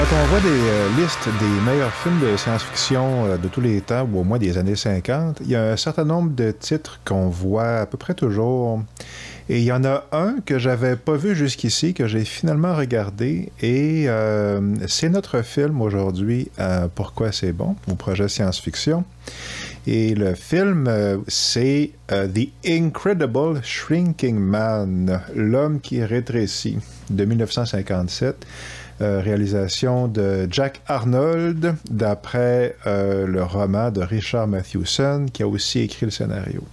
Quand on voit des listes des meilleurs films de science-fiction de tous les temps, ou au moins des années 50, il y a un certain nombre de titres qu'on voit à peu près toujours. Et il y en a un que j'avais pas vu jusqu'ici, que j'ai finalement regardé, et c'est notre film aujourd'hui, Pourquoi c'est bon, au projet science-fiction. Et le film, c'est The Incredible Shrinking Man, l'homme qui rétrécit, de 1957. Réalisation de Jack Arnold, d'après le roman de Richard Matheson, qui a aussi écrit le scénario.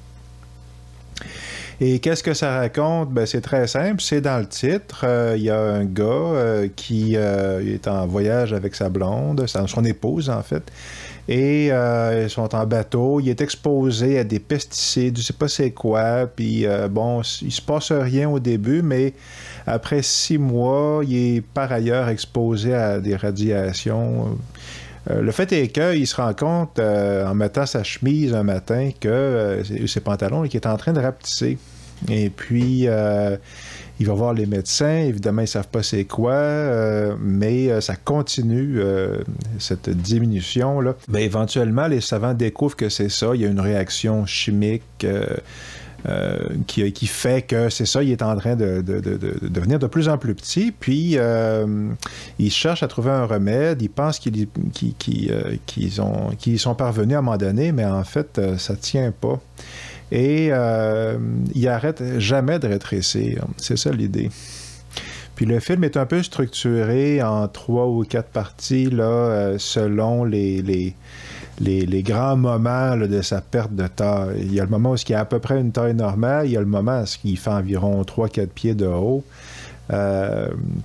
Et qu'est-ce que ça raconte? Ben, c'est très simple, c'est dans le titre. Il y a un gars qui est en voyage avec sa blonde, son épouse en fait, et ils sont en bateau. Il est exposé à des pesticides, je sais pas c'est quoi, puis bon, il se passe rien au début, mais après 6 mois, il est par ailleurs exposé à des radiations. Le fait est qu'il se rend compte, en mettant sa chemise un matin, que ses pantalons, qu'il est en train de rapetisser. Et puis, il va voir les médecins. Évidemment, ils ne savent pas c'est quoi, mais ça continue, cette diminution-là. Ben, éventuellement, les savants découvrent que c'est ça. Il y a une réaction chimique qui fait que c'est ça, il est en train de devenir de plus en plus petit, puis il cherche à trouver un remède, il pense qu'ils sont parvenus à un moment donné, mais en fait, ça tient pas. Et il arrête jamais de rétrécir. C'est ça l'idée. Puis le film est un peu structuré en 3 ou 4 parties, là, selon les grands moments là, de sa perte de taille. Il y a le moment où il a à peu près une taille normale, il y a le moment où il fait environ 3-4 pieds de haut.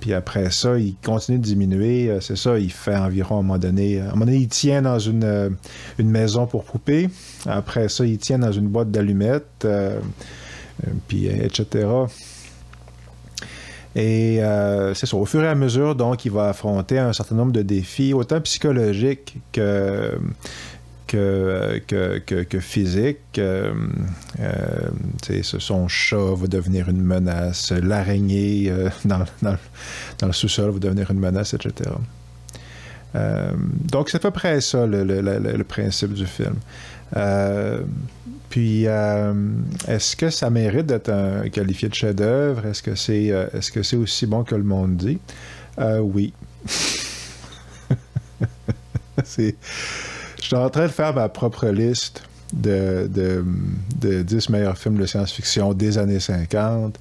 Puis après ça, il continue de diminuer. C'est ça, il fait environ à un moment donné, il tient dans une maison pour poupées. Après ça, il tient dans une boîte d'allumettes, puis etc. Et c'est ça, au fur et à mesure, donc, il va affronter un certain nombre de défis, autant psychologiques que physique. Son chat va devenir une menace, l'araignée dans le sous-sol va devenir une menace, etc. Donc, c'est à peu près ça, le principe du film. Puis, est-ce que ça mérite d'être qualifié de chef-d'œuvre? Est-ce que c'est aussi bon que le monde dit? Oui. Je suis en train de faire ma propre liste de 10 meilleurs films de science-fiction des années 50,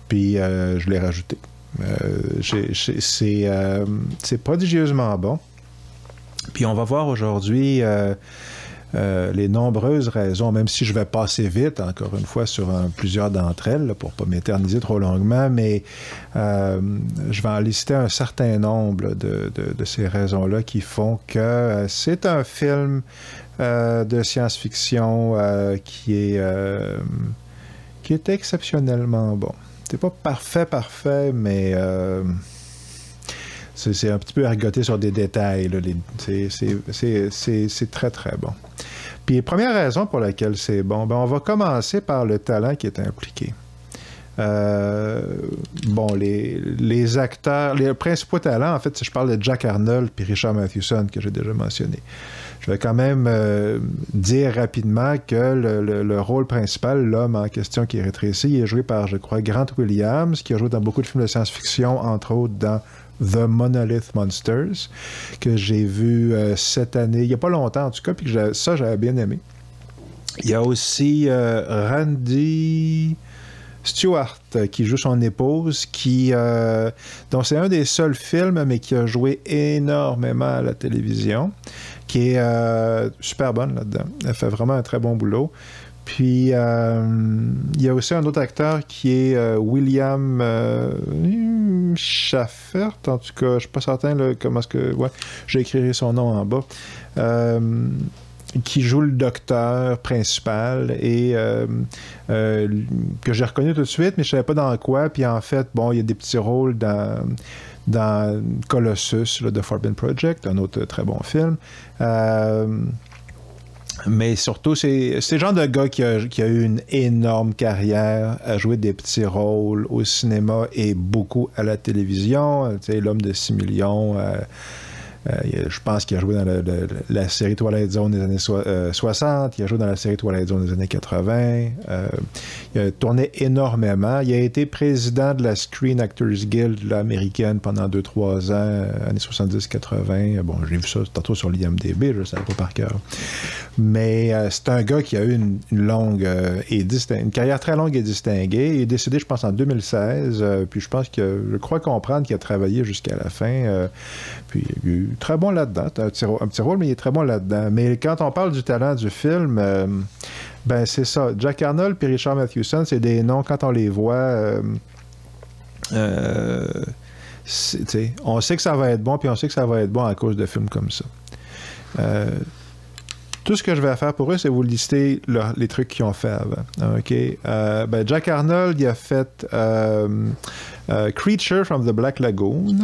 puis je l'ai rajouté. C'est prodigieusement bon. Puis on va voir aujourd'hui les nombreuses raisons, même si je vais passer vite, encore une fois, sur plusieurs d'entre elles, là, pour ne pas m'éterniser trop longuement, mais je vais en lister un certain nombre de ces raisons-là qui font que c'est un film de science-fiction qui est exceptionnellement bon. C'est pas parfait, mais c'est un petit peu ergoté sur des détails. Là, c'est très, très bon. Puis, première raison pour laquelle c'est bon, ben, on va commencer par le talent qui est impliqué. Bon, les acteurs, les principaux talents, en fait, si je parle de Jack Arnold puis Richard Matheson, que j'ai déjà mentionné, je vais quand même dire rapidement que le rôle principal, l'homme en question qui est rétréci, il est joué par, je crois, Grant Williams, qui a joué dans beaucoup de films de science-fiction, entre autres dans The Monolith Monsters, que j'ai vu cette année, il n'y a pas longtemps en tout cas, puis que ça, j'avais bien aimé. Il y a aussi Randy Stewart qui joue son épouse, dont c'est un des seuls films, mais qui a joué énormément à la télévision, qui est super bonne là-dedans. Elle fait vraiment un très bon boulot. Puis, il y a aussi un autre acteur qui est William Schaffert, en tout cas, je ne suis pas certain là, comment est-ce que... Ouais, j'ai écrit son nom en bas. Qui joue le docteur principal et que j'ai reconnu tout de suite, mais je ne savais pas dans quoi. Puis en fait, bon, il y a des petits rôles dans Colossus, là, de Forbidden Project, un autre très bon film. Mais surtout, c'est le genre de gars qui a eu une énorme carrière, a joué des petits rôles au cinéma et beaucoup à la télévision. Tu sais, L'homme de 6 millions, je pense qu'il a joué dans la série Twilight Zone des années 60, il a joué dans la série Twilight Zone des années 80. Il a tourné énormément. Il a été président de la Screen Actors Guild là, américaine pendant 2-3 ans, années 70-80. Bon, j'ai vu ça tantôt sur l'IMDb, je ne savais pas par cœur. Mais c'est un gars qui a eu une longue une carrière très longue et distinguée. Il est décédé, je pense, en 2016. Puis je crois comprendre qu'il a travaillé jusqu'à la fin. Puis il est très bon là-dedans. Un petit rôle, mais il est très bon là-dedans. Mais quand on parle du talent du film, ben c'est ça. Jack Arnold et Richard Mathewson, c'est des noms, quand on les voit, on sait que ça va être bon, puis on sait que ça va être bon à cause de films comme ça. Tout ce que je vais faire pour eux, c'est vous lister les trucs qu'ils ont fait avant. OK? Ben Jack Arnold, il a fait Creature from the Black Lagoon,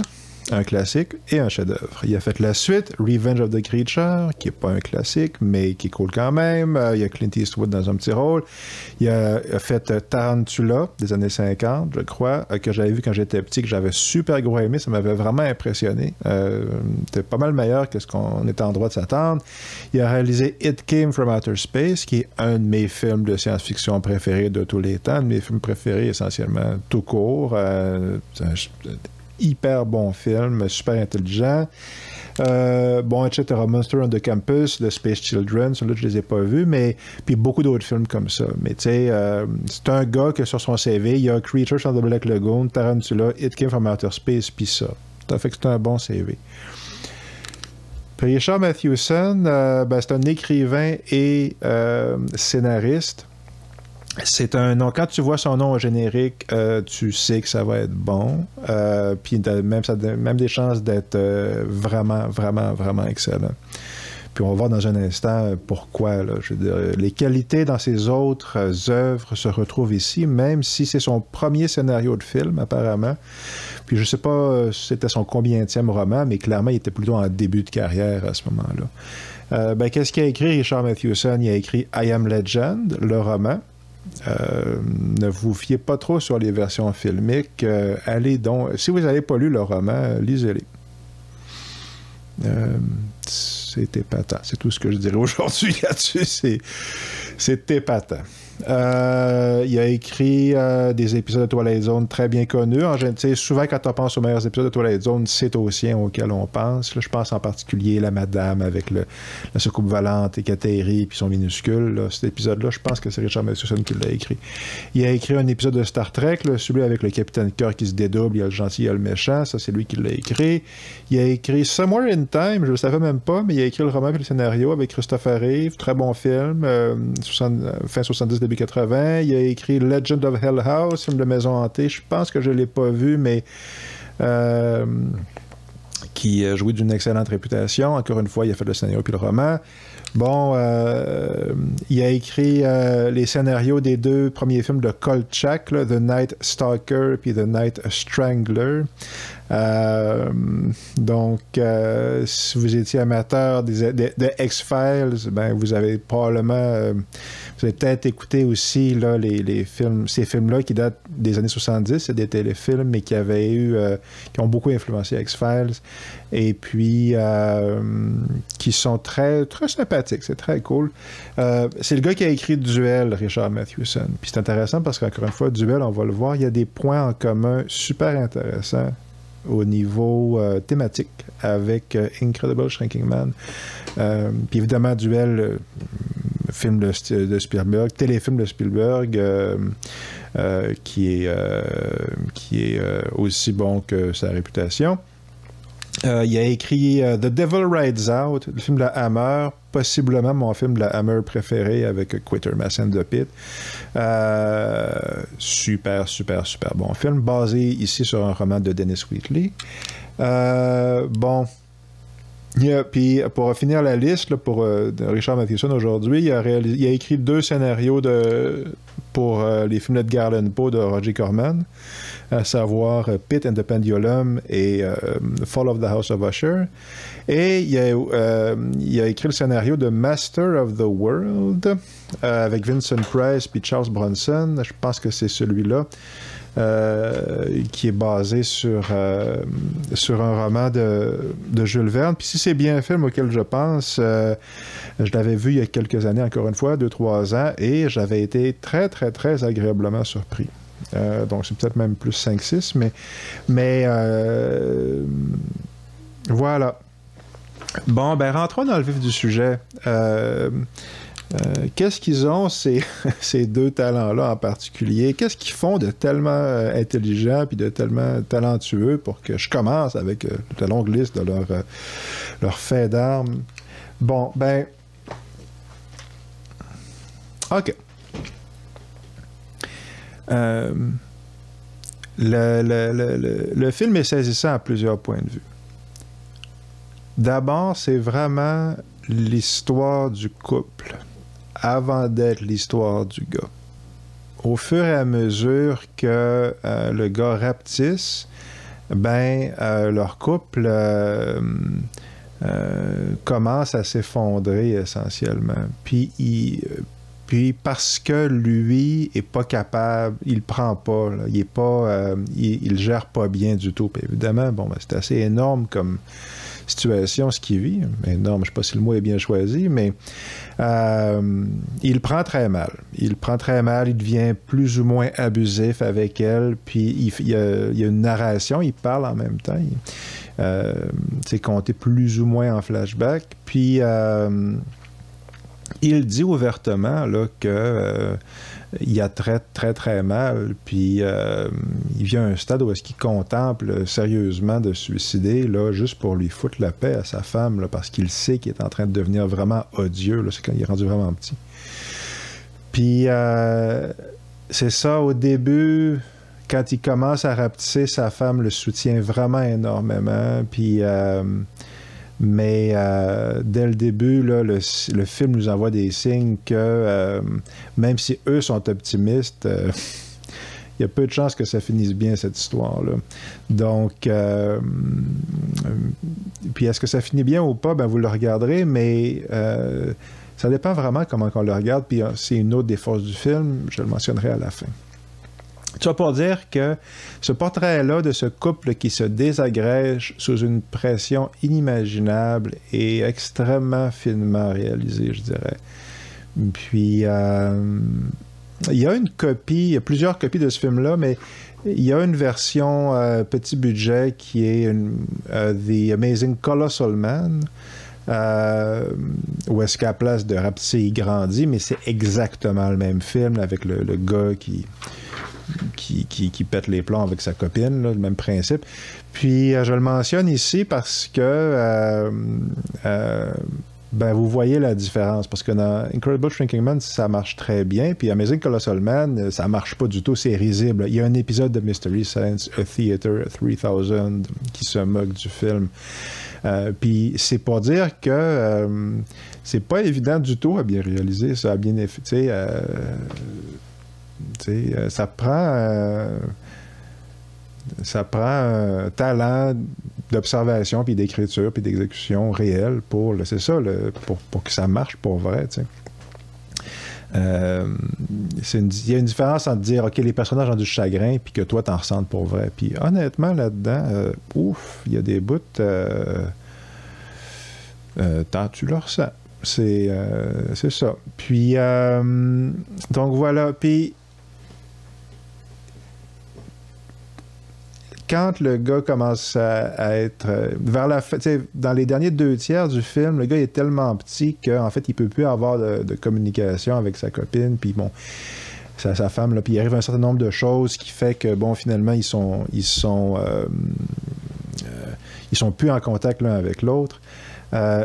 un classique et un chef-d'œuvre. Il a fait la suite, Revenge of the Creature, qui n'est pas un classique, mais qui est cool quand même. Il y a Clint Eastwood dans un petit rôle. Il a fait Tarantula, des années 50, je crois, que j'avais vu quand j'étais petit, que j'avais super gros aimé. Ça m'avait vraiment impressionné. C'était pas mal meilleur que ce qu'on était en droit de s'attendre. Il a réalisé It Came from Outer Space, qui est un de mes films de science-fiction préférés de tous les temps, un de mes films préférés essentiellement tout court. Hyper bon film, super intelligent. Bon, etc. Monster on the Campus, The Space Children, ceux-là, je les ai pas vus, mais puis beaucoup d'autres films comme ça. Mais tu sais, c'est un gars que sur son CV, il y a Creatures from the Black Lagoon, Tarantula, It Came from Outer Space, puis ça. Ça fait que c'est un bon CV. Puis Richard Mathewson, c'est un écrivain et scénariste. C'est un nom. Quand tu vois son nom au générique, tu sais que ça va être bon. Puis même des chances d'être vraiment, vraiment, vraiment excellent. Puis on va voir dans un instant pourquoi. Là, je veux dire, les qualités dans ses autres œuvres se retrouvent ici, même si c'est son premier scénario de film, apparemment. Puis je sais pas si c'était son combienième roman, mais clairement, il était plutôt en début de carrière à ce moment-là. Qu'est-ce qu'il a écrit, Richard Mathewson? Il a écrit I Am Legend, le roman. Ne vous fiez pas trop sur les versions filmiques. Allez donc. Si vous n'avez pas lu le roman, lisez-les. C'est épatant. C'est tout ce que je dirais aujourd'hui là-dessus. C'est épatant. Il a écrit des épisodes de Twilight Zone très bien connus. Souvent, quand on pense aux meilleurs épisodes de Twilight Zone, c'est aux siens auxquels on pense. Là, je pense en particulier La Madame avec la soucoupe volante et qui atterrit puis son minuscule. Là. Cet épisode-là, je pense que c'est Richard Mathewson qui l'a écrit. Il a écrit un épisode de Star Trek, là, celui avec le capitaine Kirk qui se dédouble, il y a le gentil, il y a le méchant. Ça, c'est lui qui l'a écrit. Il a écrit Somewhere in Time, je ne le savais même pas, mais il a écrit le roman et le scénario avec Christopher Reeve. Très bon film. Fin 70, début 80. Il a écrit Legend of Hell House, film de maison hantée. Je pense que je ne l'ai pas vu, mais qui a joué d'une excellente réputation. Encore une fois, il a fait le scénario puis le roman. Bon, il a écrit les scénarios des deux premiers films de Kolchak, là, The Night Stalker puis The Night Strangler. Donc, si vous étiez amateur de X-Files, ben, vous avez probablement... vous avez peut-être écouté aussi là, ces films-là qui datent des années 70, c'est des téléfilms, mais qui ont beaucoup influencé X-Files, et puis qui sont très, très sympathiques, c'est très cool. C'est le gars qui a écrit Duel, Richard Mathewson. Puis c'est intéressant parce qu'encore une fois, Duel, on va le voir, il y a des points en commun super intéressants au niveau thématique avec Incredible Shrinking Man. Puis évidemment, Duel, film de Spielberg, téléfilm de Spielberg, qui est aussi bon que sa réputation. Il a écrit The Devil Rides Out, le film de la Hammer, possiblement mon film de la Hammer préféré avec Quatermass and the Pit. Super, super, super bon film, basé ici sur un roman de Dennis Wheatley. Bon. Puis pour finir la liste là, pour Richard Mathewson aujourd'hui, il a écrit 2 scénarios pour les films d'Edgar Allan Poe de Roger Corman, à savoir Pit and the Pendulum et Fall of the House of Usher. Et il a écrit le scénario de Master of the World avec Vincent Price puis Charles Bronson. Je pense que c'est celui-là. Qui est basé sur un roman de Jules Verne. Puis si c'est bien un film auquel je pense, je l'avais vu il y a quelques années, encore une fois, 2-3 ans, et j'avais été très, très, très agréablement surpris. Donc c'est peut-être même plus 5-6, mais voilà. Bon, ben rentrons dans le vif du sujet. Qu'est-ce qu'ils ont, ces deux talents-là en particulier? Qu'est-ce qu'ils font de tellement intelligent puis de tellement talentueux pour que je commence avec la longue liste de leurs faits d'armes? Bon, ben... OK. Le film est saisissant à plusieurs points de vue. D'abord, c'est vraiment l'histoire du couple avant d'être l'histoire du gars. Au fur et à mesure que le gars rapetisse, ben, leur couple commence à s'effondrer essentiellement. Puis parce que lui est pas capable, il prend pas, là, il est pas, il gère pas bien du tout. Puis évidemment, bon, ben, c'est assez énorme comme situation, ce qu'il vit. Énorme, je sais pas si le mot est bien choisi, mais il prend très mal. Il prend très mal, il devient plus ou moins abusif avec elle, puis il y a une narration, il parle en même temps. C'est compté plus ou moins en flashback, puis il dit ouvertement là, que il a très, très, très mal, puis il vient à un stade où est-ce qu'il contemple sérieusement de se suicider, là, juste pour lui foutre la paix à sa femme, là, parce qu'il sait qu'il est en train de devenir vraiment odieux, là, c'est quand il est rendu vraiment petit. Puis, c'est ça, au début, quand il commence à rapetisser, sa femme le soutient vraiment énormément, puis... mais dès le début, là, le film nous envoie des signes que même si eux sont optimistes, il y a peu de chances que ça finisse bien, cette histoire-là. Donc, puis est-ce que ça finit bien ou pas? Ben, vous le regarderez, mais ça dépend vraiment comment on le regarde, puis c'est une autre des forces du film, je le mentionnerai à la fin. Tu vas pour dire que ce portrait-là de ce couple qui se désagrège sous une pression inimaginable est extrêmement finement réalisé, je dirais. Puis, il y a une copie, il y a plusieurs copies de ce film-là, mais il y a une version petit budget qui est The Amazing Colossal Man, où est-ce qu'à la place de rapetisser, il grandit, mais c'est exactement le même film avec le gars qui pète les plombs avec sa copine, là, le même principe. Puis, je le mentionne ici parce que ben, vous voyez la différence. Parce que dans Incredible Shrinking Man, ça marche très bien. Puis Amazing Colossal Man, ça marche pas du tout. C'est risible. Il y a un épisode de Mystery Science Theater 3000 qui se moque du film. Puis c'est pour dire que c'est pas évident du tout à bien réaliser. Ça a bien... ça prend un talent d'observation, puis d'écriture, puis d'exécution réelle pour, c'est ça, pour que ça marche pour vrai, tu sais. Il y a une différence entre dire, OK, les personnages ont du chagrin, puis que toi, t'en ressentes pour vrai. Puis honnêtement, là-dedans, il y a des bouts, tu le ressens. C'est ça. Puis, donc voilà. Puis, quand le gars commence à être vers la fin, dans les derniers 2/3 du film, le gars est tellement petit qu'en fait, il peut plus avoir de communication avec sa copine, puis bon, sa femme, là, puis il arrive un certain nombre de choses qui fait que, bon, finalement, ils sont plus en contact l'un avec l'autre.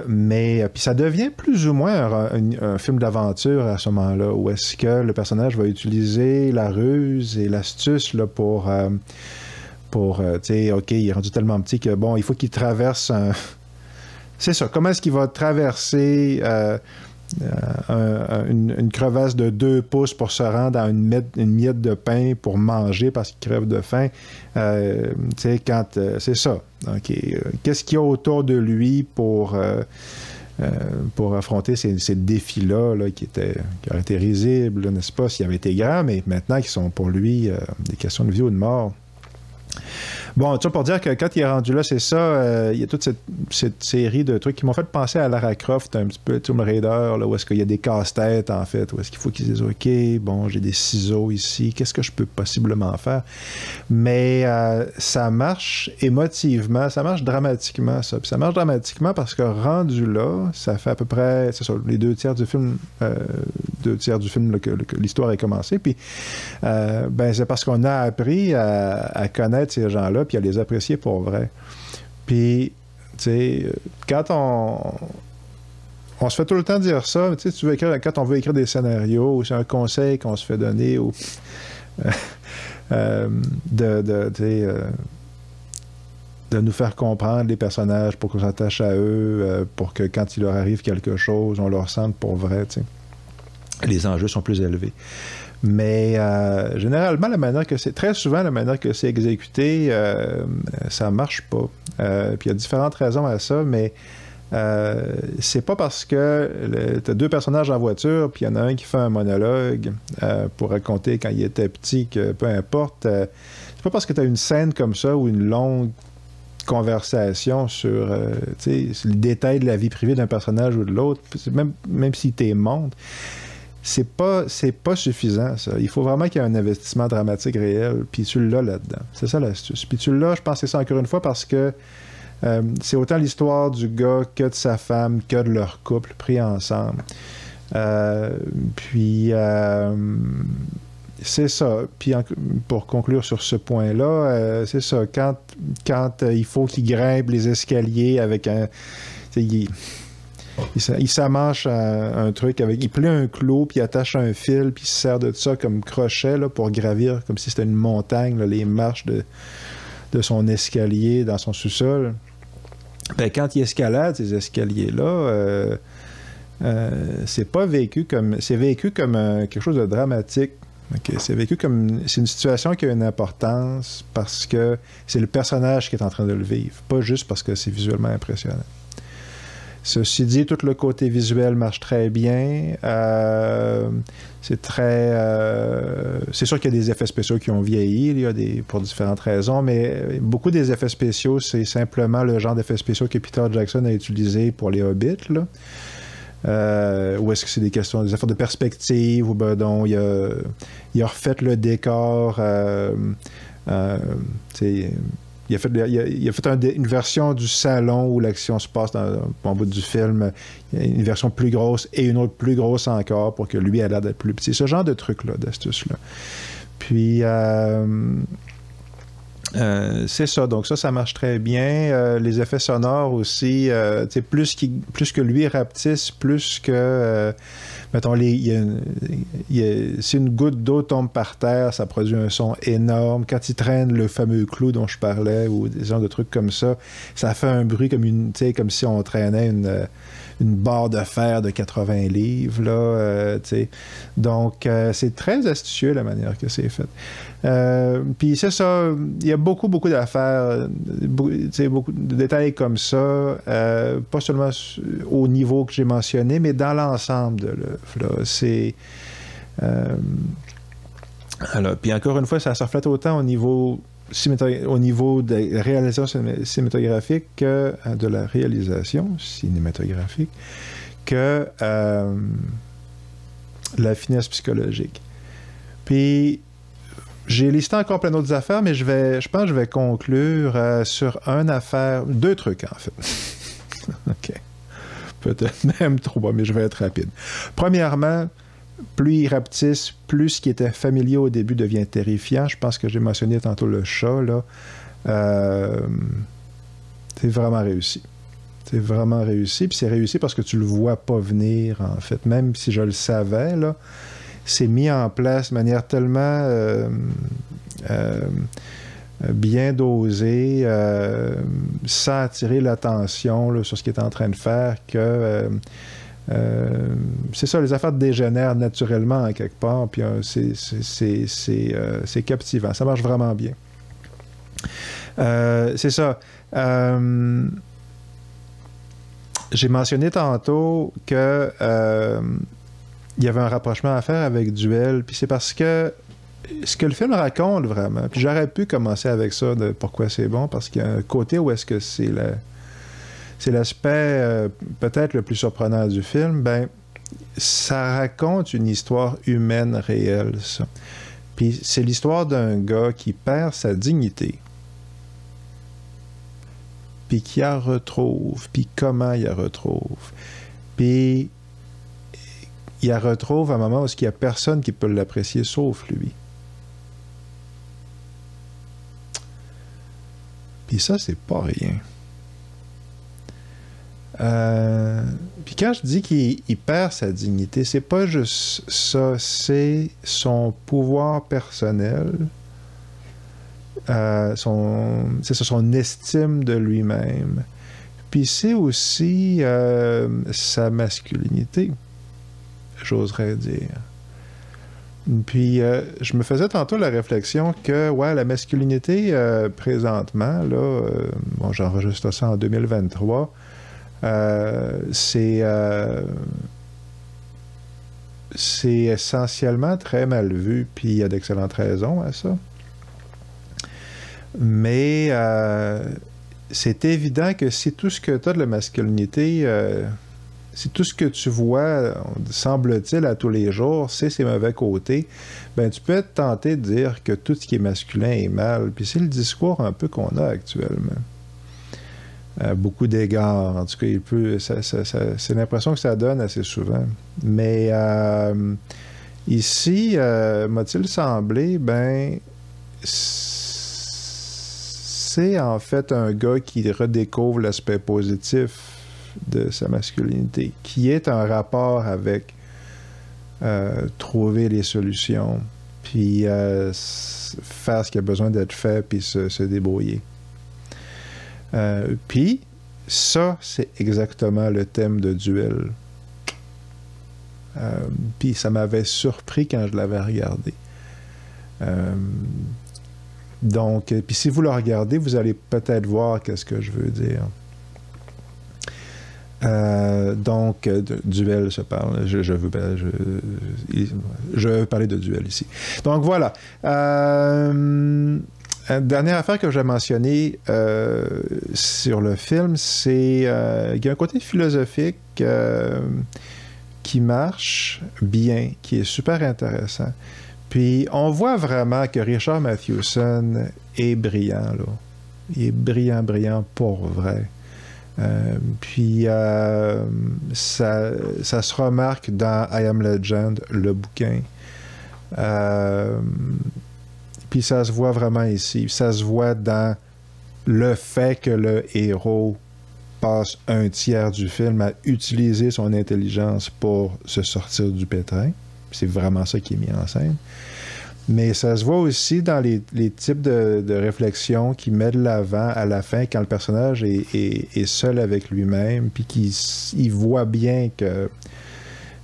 Mais puis ça devient plus ou moins un film d'aventure à ce moment-là, où est-ce que le personnage va utiliser la ruse et l'astuce là, pour tu sais, OK, il est rendu tellement petit que, bon, il faut qu'il traverse un... C'est ça, comment est-ce qu'il va traverser une crevasse de 2 pouces pour se rendre à une miette de pain pour manger parce qu'il crève de faim. C'est ça. Okay. Qu'est-ce qu'il y a autour de lui pour affronter ces défis-là là, qui auraient été risibles, n'est-ce pas, s'ils avaient été grands, mais maintenant qui sont pour lui des questions de vie ou de mort. Bon, tu vois, pour dire que quand il est rendu là, c'est ça, il y a toute cette série de trucs qui m'ont fait penser à Lara Croft, un petit peu, Tomb Raider, là, où est-ce qu'il y a des casse-têtes, en fait, où est-ce qu'il faut qu'ils disent, OK, bon, j'ai des ciseaux ici, qu'est-ce que je peux possiblement faire? Mais ça marche émotivement, ça marche dramatiquement, ça. Puis ça marche dramatiquement parce que rendu là, ça fait à peu près, c'est ça, les 2 tiers du film, là, que l'histoire est commencée, puis c'est parce qu'on a appris à connaître ces gens-là, puis à les apprécier pour vrai. Puis, tu sais, quand on se fait tout le temps dire ça, tu sais, quand on veut écrire des scénarios, ou c'est un conseil qu'on se fait donner, ou de nous faire comprendre les personnages pour qu'on s'attache à eux, pour que quand il leur arrive quelque chose, on leur sente pour vrai, tu sais. Les enjeux sont plus élevés. Mais généralement, très souvent, la manière que c'est exécuté, ça marche pas. Puis il y a différentes raisons à ça, mais c'est pas parce que tu as 2 personnages en voiture, puis il y en a un qui fait un monologue pour raconter quand il était petit, que peu importe. C'est pas parce que tu as une scène comme ça ou une longue conversation sur le détail de la vie privée d'un personnage ou de l'autre, même s'il t'es montre. C'est pas suffisant, ça. Il faut vraiment qu'il y ait un investissement dramatique réel, puis tu l'as là-dedans. C'est ça l'astuce. Puis tu l'as, je pense que c'est ça encore une fois, parce que c'est autant l'histoire du gars que de sa femme, que de leur couple pris ensemble. C'est ça. Puis pour conclure sur ce point-là, c'est ça. Quand il faut qu'il grimpe les escaliers avec un... Il s'amanche un truc avec... Il plie un clou, puis il attache un fil, puis il se sert de ça comme crochet là, pour gravir, comme si c'était une montagne, là, les marches de son escalier dans son sous-sol. Ben, quand il escalade ces escaliers-là, c'est vécu comme quelque chose de dramatique. Okay? C'est vécu comme... C'est une situation qui a une importance parce que c'est le personnage qui est en train de le vivre, pas juste parce que c'est visuellement impressionnant. Ceci dit, tout le côté visuel marche très bien. C'est sûr qu'il y a des effets spéciaux qui ont vieilli, pour différentes raisons, mais beaucoup des effets spéciaux, c'est simplement le genre d'effets spéciaux que Peter Jackson a utilisé pour les Hobbits, là. Ou est-ce que c'est des affaires de perspective, ou il a refait le décor, il a fait une version du salon où l'action se passe en bout du film, une version plus grosse et une autre plus grosse encore pour que lui ait l'air d'être plus petit. Ce genre de truc-là, d'astuce-là. Puis, c'est ça. Donc ça marche très bien. Les effets sonores aussi, plus que lui rapetisse, plus que... mettons, si une goutte d'eau tombe par terre, ça produit un son énorme. Quand il traîne le fameux clou dont je parlais, ou des genres de trucs comme ça fait un bruit comme si on traînait une barre de fer de 80 livres. Là, donc, c'est très astucieux la manière que c'est fait. Puis c'est ça, il y a beaucoup d'affaires, beaucoup de détails comme ça, pas seulement au niveau que j'ai mentionné, mais dans l'ensemble de l'œuvre. C'est... alors, puis encore une fois, ça se reflète autant au niveau de la réalisation cinématographique que de la réalisation cinématographique que la finesse psychologique. Puis j'ai listé encore plein d'autres affaires, mais je pense que je vais conclure sur une affaire, 2 trucs en fait. OK. Peut-être même 3, mais je vais être rapide. Premièrement, plus il rapetisse, plus ce qui était familier au début devient terrifiant. Je pense que j'ai mentionné tantôt le chat, là. C'est vraiment réussi. C'est vraiment réussi. Puis c'est réussi parce que tu le vois pas venir, en fait. Même si je le savais, là, c'est mis en place de manière tellement bien dosée, sans attirer l'attention là, sur ce qu'il est en train de faire, que C'est ça, les affaires dégénèrent naturellement en quelque part, puis c'est captivant. Ça marche vraiment bien. C'est ça. J'ai mentionné tantôt que il y avait un rapprochement à faire avec Duel, puis c'est parce que ce que le film raconte vraiment, puis j'aurais pu commencer avec ça, de pourquoi c'est bon, parce qu'il y a un côté où est-ce que c'est l'aspect peut-être le plus surprenant du film, ben ça raconte une histoire humaine réelle, ça. Puis c'est l'histoire d'un gars qui perd sa dignité, puis qui la retrouve, puis comment il la retrouve. Puis il la retrouve à un moment où il n'y a personne qui peut l'apprécier sauf lui. Puis ça, c'est pas rien. Puis quand je dis qu'il perd sa dignité, c'est pas juste ça, c'est son pouvoir personnel, c'est ça, son estime de lui-même. Puis c'est aussi sa masculinité, j'oserais dire. Puis je me faisais tantôt la réflexion que, ouais, la masculinité, présentement, là, bon, j'enregistre ça en 2023, c'est essentiellement très mal vu, puis il y a d'excellentes raisons à ça. Mais c'est évident que si tout ce que tu as de la masculinité, si tout ce que tu vois, semble-t-il, à tous les jours, c'est ses mauvais côtés, ben tu peux être tenté de dire que tout ce qui est masculin est mal. Puis c'est le discours un peu qu'on a actuellement. À beaucoup d'égards. En tout cas, c'est l'impression que ça donne assez souvent. Mais ici, m'a-t-il semblé, ben c'est en fait un gars qui redécouvre l'aspect positif de sa masculinité, qui est en rapport avec trouver les solutions, puis faire ce qui a besoin d'être fait, puis se débrouiller. Puis, ça, c'est exactement le thème de Duel. Puis, ça m'avait surpris quand je l'avais regardé. Donc, puis si vous le regardez, vous allez peut-être voir qu'est-ce que je veux dire. Donc, Duel se parle. Je veux parler de Duel ici. Donc, voilà. Dernière affaire que j'ai mentionnée sur le film, c'est qu'il y a un côté philosophique qui marche bien, qui est super intéressant. Puis, on voit vraiment que Richard Mathewson est brillant, là. Il est brillant, brillant pour vrai. Puis, ça se remarque dans I Am Legend, le bouquin. Puis ça se voit vraiment ici. Ça se voit dans le fait que le héros passe un tiers du film à utiliser son intelligence pour se sortir du pétrin. C'est vraiment ça qui est mis en scène. Mais ça se voit aussi dans les types de réflexions qu'il met de l'avant à la fin, quand le personnage est seul avec lui-même, puis qu'il voit bien que...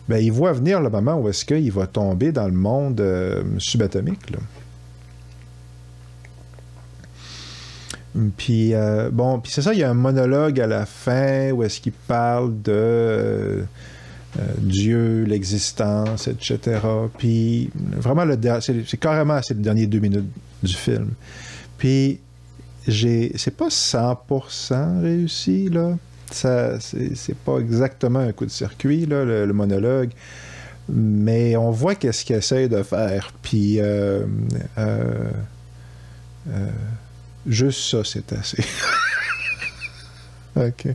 Ben, il voit venir le moment où est-ce qu'il va tomber dans le monde subatomique, là. Puis, bon, puis c'est ça, il y a un monologue à la fin où est-ce qu'il parle de Dieu, l'existence, etc. Puis, vraiment, c'est carrément c'est les derniers 2 minutes du film. Puis, c'est pas 100% réussi, là. C'est pas exactement un coup de circuit, là, le monologue. Mais on voit qu'est-ce qu'il essaie de faire. Puis, juste ça, c'est assez. OK.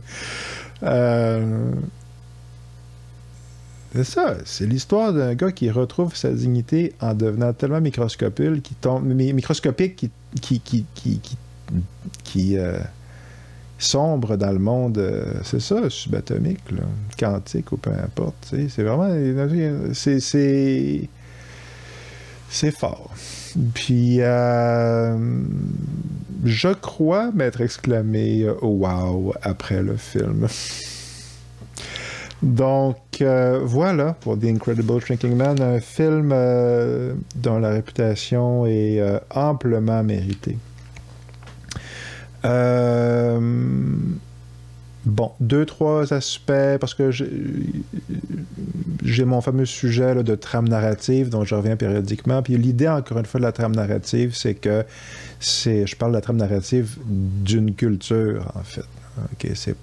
C'est ça, c'est l'histoire d'un gars qui retrouve sa dignité en devenant tellement microscopique qui sombre dans le monde, c'est ça, subatomique, là, quantique ou peu importe. C'est vraiment... C'est fort. Puis, je crois m'être exclamé « Wow » après le film. Donc, voilà pour The Incredible Shrinking Man, un film dont la réputation est amplement méritée. Bon, 2-3 aspects, parce que j'ai mon fameux sujet là, de trame narrative, dont je reviens périodiquement. Puis l'idée, encore une fois, de la trame narrative, c'est que je parle de la trame narrative d'une culture, en fait. Okay, c'est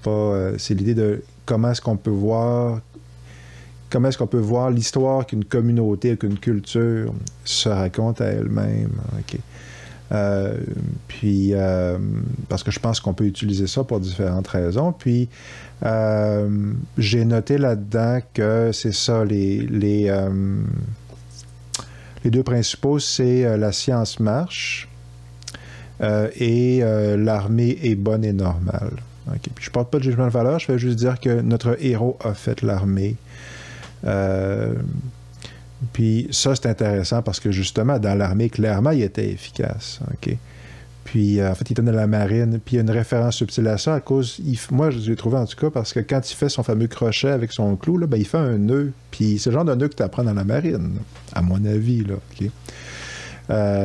l'idée de comment est-ce qu'on peut voir l'histoire qu'une communauté, qu'une culture se raconte à elle-même. Okay. Parce que je pense qu'on peut utiliser ça pour différentes raisons. Puis, j'ai noté là-dedans que c'est ça, les deux principaux, c'est la science marche et l'armée est bonne et normale. Okay. Puis je ne porte pas de jugement de valeur, je vais juste dire que notre héros a fait l'armée. Puis ça, c'est intéressant parce que justement, dans l'armée, clairement, il était efficace. Okay? Puis en fait, il était dans la marine. Puis il y a une référence subtile à ça à cause... moi, je l'ai trouvé en tout cas parce que quand il fait son fameux crochet avec son clou, là, ben, il fait un nœud. Puis c'est le genre de nœud que tu apprends dans la marine, à mon avis. Là, okay?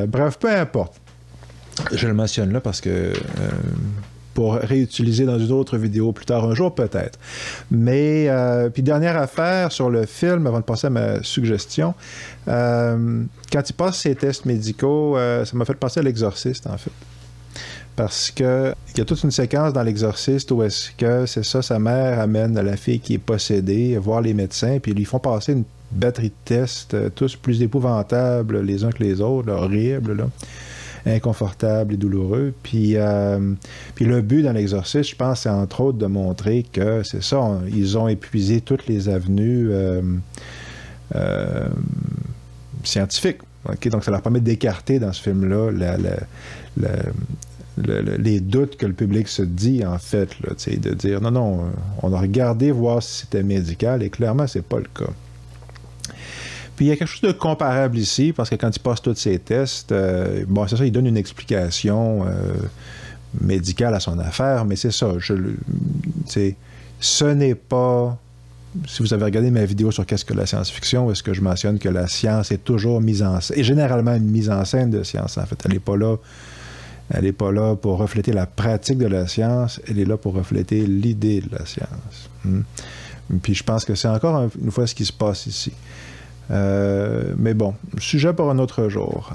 Bref, peu importe. Je le mentionne là parce que... pour réutiliser dans une autre vidéo plus tard un jour, peut-être. Mais, puis dernière affaire sur le film, avant de passer à ma suggestion, quand il passe ses tests médicaux, ça m'a fait penser à l'Exorciste, en fait. Parce que il y a toute une séquence dans l'Exorciste où est-ce que, c'est ça, sa mère amène la fille qui est possédée voir les médecins, puis ils lui font passer une batterie de tests, tous plus épouvantables les uns que les autres, là, horribles, là. Inconfortable et douloureux. Puis le but dans l'exorcisme, je pense, c'est entre autres de montrer que c'est ça, ils ont épuisé toutes les avenues scientifiques. Okay? Donc, ça leur permet d'écarter dans ce film-là les doutes que le public se dit, en fait, là, de dire non, on a regardé voir si c'était médical et clairement, c'est pas le cas. Puis il y a quelque chose de comparable ici, parce que quand il passe tous ses tests, bon, c'est ça, il donne une explication médicale à son affaire, mais c'est ça, ce n'est pas... Si vous avez regardé ma vidéo sur qu'est-ce que la science-fiction, est-ce que je mentionne que la science est toujours mise en scène, et généralement une mise en scène de science, en fait, elle n'est pas là pour refléter la pratique de la science, elle est là pour refléter l'idée de la science. Puis je pense que c'est encore une fois ce qui se passe ici. Mais bon, sujet pour un autre jour.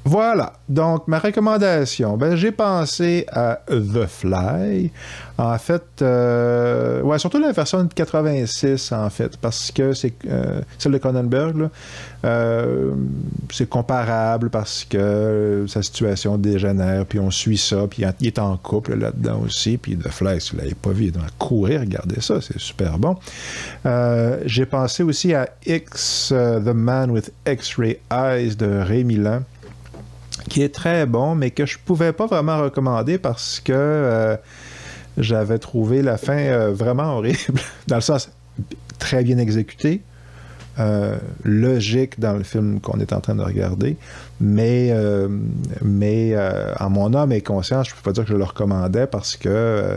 Voilà, donc ma recommandation, ben, j'ai pensé à The Fly, en fait, ouais, surtout la version de 86, en fait, parce que c'est celle de Cronenberg, c'est comparable parce que sa situation dégénère, puis on suit ça, puis il est en couple là-dedans aussi, puis The Fly, si vous ne l'avez pas vu, il doit courir, regardez ça, c'est super bon. J'ai pensé aussi à X, The Man with X-Ray Eyes de Ray Milland, qui est très bon, mais que je pouvais pas vraiment recommander parce que j'avais trouvé la fin vraiment horrible, dans le sens très bien exécuté, logique dans le film qu'on est en train de regarder, mais en mon âme et conscience, je peux pas dire que je le recommandais parce que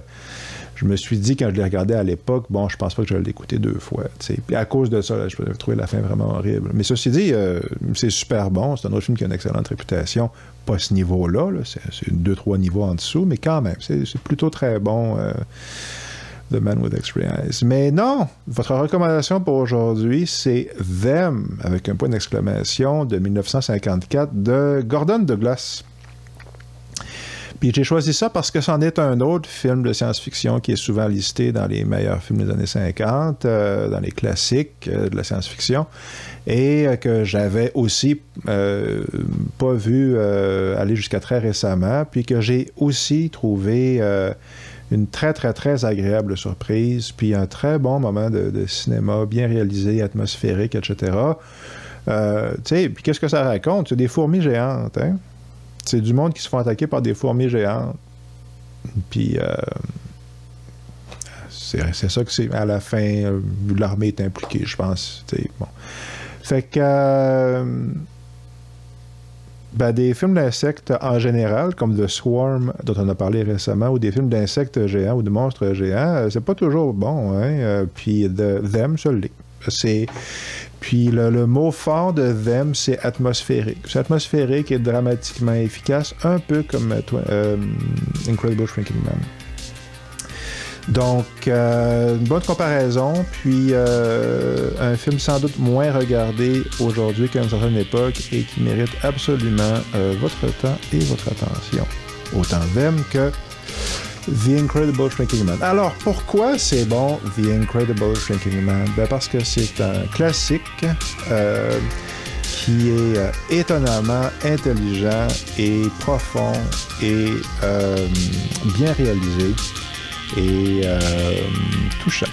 je me suis dit, quand je l'ai regardé à l'époque, bon, je pense pas que je vais l'écouter 2 fois. T'sais. Puis à cause de ça, là, je peux trouver la fin vraiment horrible. Mais ceci dit, c'est super bon. C'est un autre film qui a une excellente réputation. Pas à ce niveau-là, là. C'est 2-3 niveaux en dessous, mais quand même, c'est plutôt très bon, The Man with X-Ray Eyes. Mais non, votre recommandation pour aujourd'hui, c'est Them, avec un point d'exclamation, de 1954, de Gordon Douglas. Puis j'ai choisi ça parce que c'en est un autre film de science-fiction qui est souvent listé dans les meilleurs films des années 50, dans les classiques de la science-fiction, et que j'avais aussi pas vu aller jusqu'à très récemment, puis que j'ai aussi trouvé une très, très, très agréable surprise, puis un très bon moment de cinéma, bien réalisé, atmosphérique, etc. Tu sais, puis qu'est-ce que ça raconte? C'est des fourmis géantes, hein? C'est du monde qui se font attaquer par des fourmis géantes. Puis, c'est ça que c'est. À la fin, l'armée est impliquée, je pense. Bon. Fait que... Ben, des films d'insectes en général, comme The Swarm, dont on a parlé récemment, ou des films d'insectes géants ou de monstres géants, c'est pas toujours bon, hein? Puis Them, ça l'est. Puis le mot fort de Them, c'est atmosphérique. C'est atmosphérique et dramatiquement efficace, un peu comme Incredible Shrinking Man. Donc, une bonne comparaison, puis un film sans doute moins regardé aujourd'hui qu'à une certaine époque et qui mérite absolument votre temps et votre attention. Autant Them que The Incredible Shrinking Man. Alors, pourquoi c'est bon, The Incredible Shrinking Man? Ben parce que c'est un classique qui est étonnamment intelligent et profond et bien réalisé et touchant.